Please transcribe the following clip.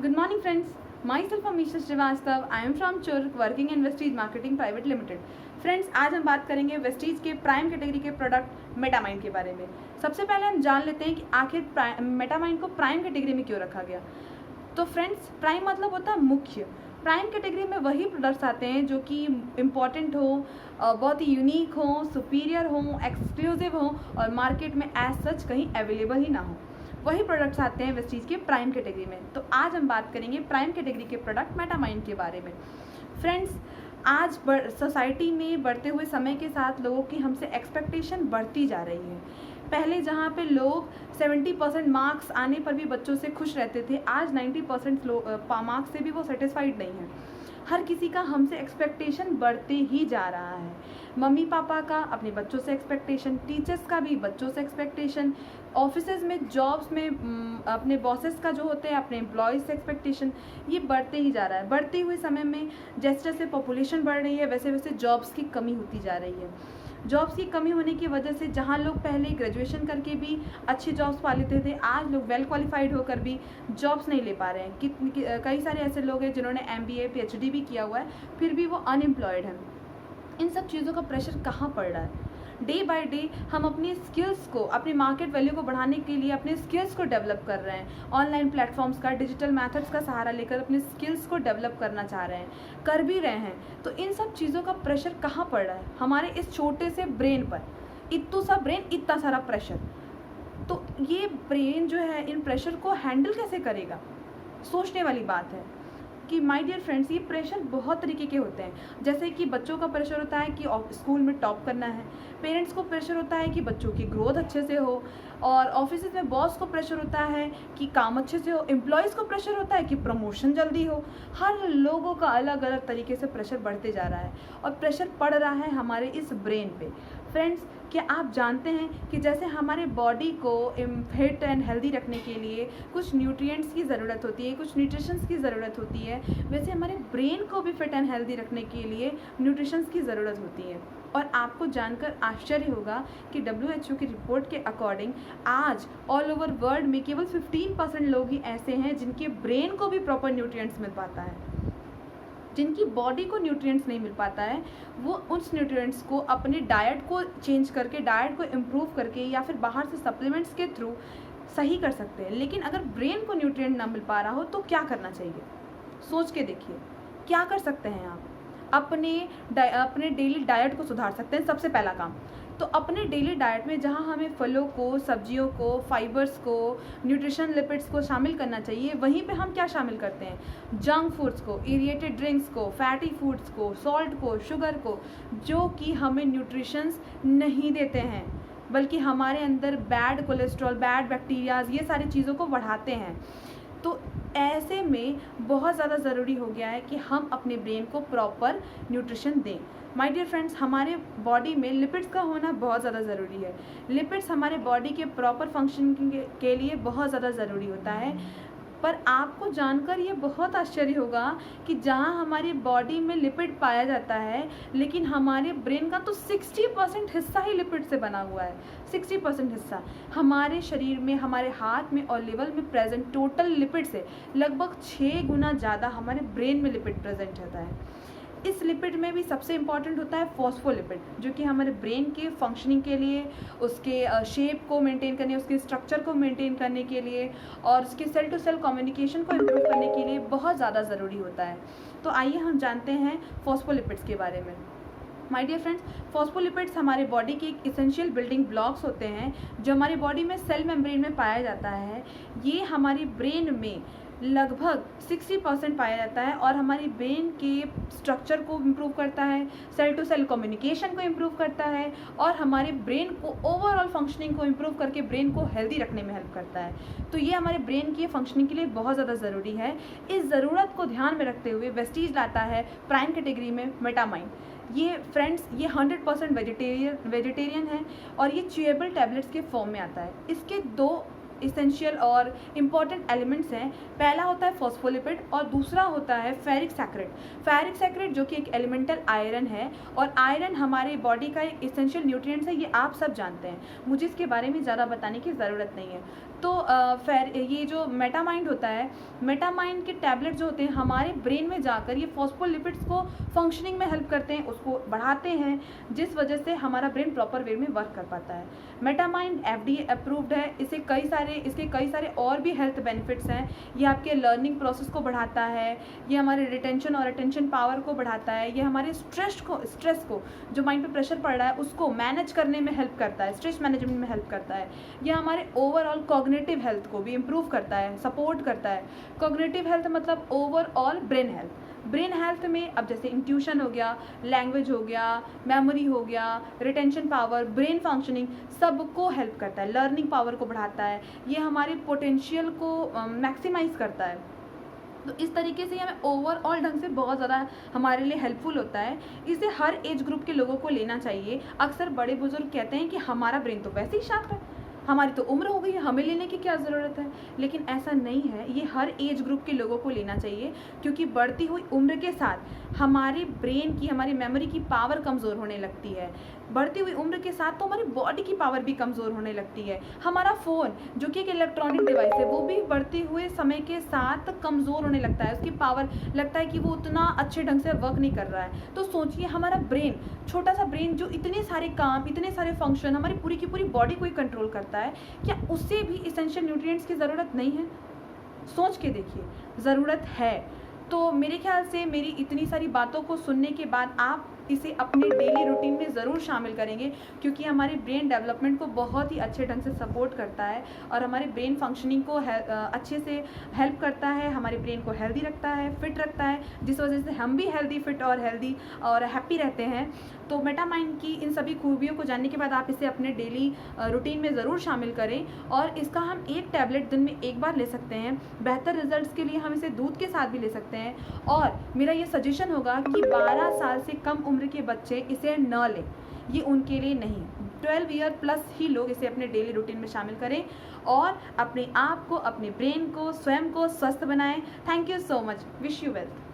Good morning, friends. Myself Amisha Srivastav. I am from Churk, working in Vestige Marketing Private Limited. Friends, आज हम बात करेंगे Vestige के prime category के product मेटामाइन के बारे में। सबसे पहले हम जान लेते हैं कि आखिर मेटामाइन को प्राइम कैटेगरी में क्यों रखा गया। तो फ्रेंड्स, प्राइम मतलब होता है मुख्य। प्राइम कैटेगरी में वही प्रोडक्ट्स आते हैं जो कि इम्पॉर्टेंट हो, बहुत ही यूनिक हो, सुपीरियर हो, एक्सक्लूसिव हो और मार्केट में एज सच कहीं अवेलेबल ही ना हो। वही प्रोडक्ट्स आते हैं वेस्टीज के प्राइम कैटेगरी में। तो आज हम बात करेंगे प्राइम कैटेगरी के प्रोडक्ट मेटामाइन के बारे में। फ्रेंड्स, आज सोसाइटी में बढ़ते हुए समय के साथ लोगों की हमसे एक्सपेक्टेशन बढ़ती जा रही है। पहले जहाँ पे लोग 70% मार्क्स आने पर भी बच्चों से खुश रहते थे, आज 90% मार्क्स से भी वो सेटिस्फाइड नहीं है। हर किसी का हमसे एक्सपेक्टेशन बढ़ते ही जा रहा है। मम्मी पापा का अपने बच्चों से एक्सपेक्टेशन, टीचर्स का भी बच्चों से एक्सपेक्टेशन, ऑफिसेज में, जॉब्स में अपने बॉसेस का जो होते हैं अपने एम्प्लॉयज़ से एक्सपेक्टेशन, ये बढ़ते ही जा रहा है। बढ़ते हुए समय में जैसे जैसे पॉपुलेशन बढ़ रही है वैसे वैसे जॉब्स की कमी होती जा रही है। जॉब्स की कमी होने की वजह से जहाँ लोग पहले ग्रेजुएशन करके भी अच्छी जॉब्स पा लेते थे, आज लोग वेल क्वालिफाइड होकर भी जॉब्स नहीं ले पा रहे हैं। कई सारे ऐसे लोग हैं जिन्होंने MBA PhD भी किया हुआ है, फिर भी वो अनएम्प्लॉयड हैं। इन सब चीज़ों का प्रेशर कहाँ पड़ रहा है? डे बाय डे हम अपनी स्किल्स को, अपनी मार्केट वैल्यू को बढ़ाने के लिए अपने स्किल्स को डेवलप कर रहे हैं। ऑनलाइन प्लेटफॉर्म्स का, डिजिटल मेथड्स का सहारा लेकर अपने स्किल्स को डेवलप करना चाह रहे हैं, कर भी रहे हैं। तो इन सब चीज़ों का प्रेशर कहाँ पड़ रहा है? हमारे इस छोटे से ब्रेन पर। इतना सा ब्रेन, इतना सारा प्रेशर। तो ये ब्रेन जो है इन प्रेशर को हैंडल कैसे करेगा? सोचने वाली बात है कि माय डियर फ्रेंड्स, ये प्रेशर बहुत तरीके के होते हैं। जैसे कि बच्चों का प्रेशर होता है कि स्कूल में टॉप करना है, पेरेंट्स को प्रेशर होता है कि बच्चों की ग्रोथ अच्छे से हो, और ऑफिस में बॉस को प्रेशर होता है कि काम अच्छे से हो, एम्प्लॉयज़ को प्रेशर होता है कि प्रमोशन जल्दी हो। हर लोगों का अलग अलग तरीके से प्रेशर बढ़ते जा रहा है और प्रेशर पड़ रहा है हमारे इस ब्रेन पे। फ्रेंड्स, क्या आप जानते हैं कि जैसे हमारे बॉडी को फिट एंड हेल्दी रखने के लिए कुछ न्यूट्रिएंट्स की ज़रूरत होती है, कुछ न्यूट्रिशंस की ज़रूरत होती है, वैसे हमारे ब्रेन को भी फिट एंड हेल्दी रखने के लिए न्यूट्रिशंस की ज़रूरत होती है। और आपको जानकर आश्चर्य होगा कि WHO की रिपोर्ट के अकॉर्डिंग आज ऑल ओवर वर्ल्ड में केवल 15% लोग ही ऐसे हैं जिनके ब्रेन को भी प्रॉपर न्यूट्रिएंट्स मिल पाता है। जिनकी बॉडी को न्यूट्रिएंट्स नहीं मिल पाता है, वो उस न्यूट्रिएंट्स को अपने डाइट को चेंज करके, डाइट को इम्प्रूव करके या फिर बाहर से सप्लीमेंट्स के थ्रू सही कर सकते हैं। लेकिन अगर ब्रेन को न्यूट्रिएंट ना मिल पा रहा हो तो क्या करना चाहिए? सोच के देखिए, क्या कर सकते हैं आप? अपने डेली डाइट को सुधार सकते हैं। सबसे पहला काम तो अपने डेली डाइट में जहां हमें फलों को, सब्जियों को, फाइबर्स को, न्यूट्रिशन लिपिड्स को शामिल करना चाहिए, वहीं पे हम क्या शामिल करते हैं? जंक फूड्स को, इरिएटेड ड्रिंक्स को, फैटी फूड्स को, सॉल्ट को, शुगर को, जो कि हमें न्यूट्रिशंस नहीं देते हैं बल्कि हमारे अंदर बैड कोलेस्ट्रॉल, बैड बैक्टीरियाज, ये सारी चीज़ों को बढ़ाते हैं। तो ऐसे में बहुत ज़्यादा ज़रूरी हो गया है कि हम अपने ब्रेन को प्रॉपर न्यूट्रिशन दें। माय डियर फ्रेंड्स, हमारे बॉडी में लिपिड्स का होना बहुत ज़्यादा ज़रूरी है। लिपिड्स हमारे बॉडी के प्रॉपर फंक्शन के लिए बहुत ज़्यादा ज़रूरी होता है। पर आपको जानकर ये बहुत आश्चर्य होगा कि जहाँ हमारी बॉडी में लिपिड पाया जाता है, लेकिन हमारे ब्रेन का तो 60% हिस्सा ही लिपिड से बना हुआ है। 60% हिस्सा हमारे शरीर में, हमारे हार्ट में और लिवर में प्रेजेंट टोटल लिपिड से लगभग 6 गुना ज़्यादा हमारे ब्रेन में लिपिड प्रेजेंट रहता है। इस लिपिड में भी सबसे इम्पॉर्टेंट होता है फॉस्फोलिपिड, जो कि हमारे ब्रेन के फंक्शनिंग के लिए, उसके शेप को मेंटेन करने, उसके स्ट्रक्चर को मेंटेन करने के लिए और उसके सेल टू सेल कम्युनिकेशन को इम्प्रूव करने के लिए बहुत ज़्यादा ज़रूरी होता है। तो आइए हम जानते हैं फॉस्फोलिपिड्स के बारे में। माय डियर फ्रेंड्स, फॉस्फोलिपिड्स हमारे बॉडी के एक इसेंशियल बिल्डिंग ब्लॉक्स होते हैं जो हमारी बॉडी में सेल मेम्ब्रेन में पाया जाता है। ये हमारी ब्रेन में लगभग 60% पाया जाता है और हमारी ब्रेन के स्ट्रक्चर को इम्प्रूव करता है, सेल टू सेल कम्युनिकेशन को इम्प्रूव करता है और हमारे ब्रेन को ओवरऑल फंक्शनिंग को इम्प्रूव करके ब्रेन को हेल्दी रखने में हेल्प करता है। तो ये हमारे ब्रेन की फंक्शनिंग के लिए बहुत ज़्यादा ज़रूरी है। इस ज़रूरत को ध्यान में रखते हुए वेस्टीज लाता है प्राइम कैटेगरी में मेटामाइन। ये फ्रेंड्स, ये 100% वेजिटेरियन है और ये च्यूएबल टैबलेट्स के फॉर्म में आता है। इसके दो इसेंशियल और इम्पॉर्टेंट एलिमेंट्स हैं। पहला होता है फॉस्फोलिपिड और दूसरा होता है फेरिक सैक्रेट। फेरिक सैक्रेट जो कि एक एलिमेंटल आयरन है, और आयरन हमारे बॉडी का एक इसेंशियल न्यूट्रिएंट्स है, ये आप सब जानते हैं, मुझे इसके बारे में ज़्यादा बताने की ज़रूरत नहीं है। तो ये जो मेटामाइंड होता है, मेटामाइंड के टैबलेट जो होते हैं हमारे ब्रेन में जाकर ये फॉस्फोलिपिड्स को फंक्शनिंग में हेल्प करते हैं, उसको बढ़ाते हैं, जिस वजह से हमारा ब्रेन प्रॉपर वे में वर्क कर पाता है। मेटामाइंड FDA अप्रूव्ड है। इसके कई सारे और भी हेल्थ बेनिफिट्स हैं। ये आपके लर्निंग प्रोसेस को बढ़ाता है, ये हमारे रिटेंशन और अटेंशन पावर को बढ़ाता है, ये हमारे स्ट्रेस को जो माइंड पे प्रेशर पड़ रहा है उसको मैनेज करने में हेल्प करता है, स्ट्रेस मैनेजमेंट में हेल्प करता है। ये हमारे ओवरऑल कॉग्निटिव हेल्थ को भी इम्प्रूव करता है, सपोर्ट करता है। कॉग्निटिव हेल्थ मतलब overall brain health. Brain health में अब जैसे इंट्यूशन हो गया, लैंग्वेज हो गया, मेमोरी हो गया, रिटेंशन पावर, ब्रेन फंक्शनिंग, सबको हेल्प करता है, लर्निंग पावर को बढ़ाता है, ये हमारे पोटेंशियल को मैक्सिमाइज करता है। तो इस तरीके से हमें ओवरऑल ढंग से बहुत ज़्यादा हमारे लिए हेल्पफुल होता है। इसे हर एज ग्रुप के लोगों को लेना चाहिए। अक्सर बड़े बुजुर्ग कहते हैं कि हमारा ब्रेन तो वैसे ही शार्प है, हमारी तो उम्र हो गई है, हमें लेने की क्या ज़रूरत है, लेकिन ऐसा नहीं है। ये हर एज ग्रुप के लोगों को लेना चाहिए, क्योंकि बढ़ती हुई उम्र के साथ हमारे ब्रेन की, हमारी मेमोरी की पावर कमज़ोर होने लगती है। बढ़ती हुई उम्र के साथ तो हमारी बॉडी की पावर भी कमज़ोर होने लगती है। हमारा फ़ोन जो कि एक इलेक्ट्रॉनिक डिवाइस है, वो भी बढ़ते हुए समय के साथ कमज़ोर होने लगता है, उसकी पावर लगता है कि वो उतना अच्छे ढंग से वर्क नहीं कर रहा है। तो सोचिए हमारा ब्रेन, छोटा सा ब्रेन जो इतने सारे काम, इतने सारे फंक्शन, हमारी पूरी की पूरी बॉडी को ही कंट्रोल करता है, क्या उससे भी इसेंशियल न्यूट्रिएंट्स की ज़रूरत नहीं है? सोच के देखिए, ज़रूरत है। तो मेरे ख्याल से मेरी इतनी सारी बातों को सुनने के बाद आप इसे अपने डेली रूटीन में ज़रूर शामिल करेंगे, क्योंकि हमारे ब्रेन डेवलपमेंट को बहुत ही अच्छे ढंग से सपोर्ट करता है और हमारे ब्रेन फंक्शनिंग को अच्छे से हेल्प करता है, हमारे ब्रेन को हेल्दी रखता है, फिट रखता है, जिस वजह से हम भी हेल्दी, फिट और हेल्दी और हैप्पी रहते हैं। तो मेटामाइंड की इन सभी खूबियों को जानने के बाद आप इसे अपने डेली रूटीन में ज़रूर शामिल करें, और इसका हम एक टैबलेट दिन में एक बार ले सकते हैं। बेहतर रिजल्ट्स के लिए हम इसे दूध के साथ भी ले सकते हैं, और मेरा ये सजेशन होगा कि 12 साल से कम उम्र के बच्चे इसे न लें, ये उनके लिए नहीं। 12 ईयर प्लस ही लोग इसे अपने डेली रूटीन में शामिल करें और अपने आप को, अपने ब्रेन को, स्वयं को स्वस्थ बनाएं। Thank you so much. Wish you wealth.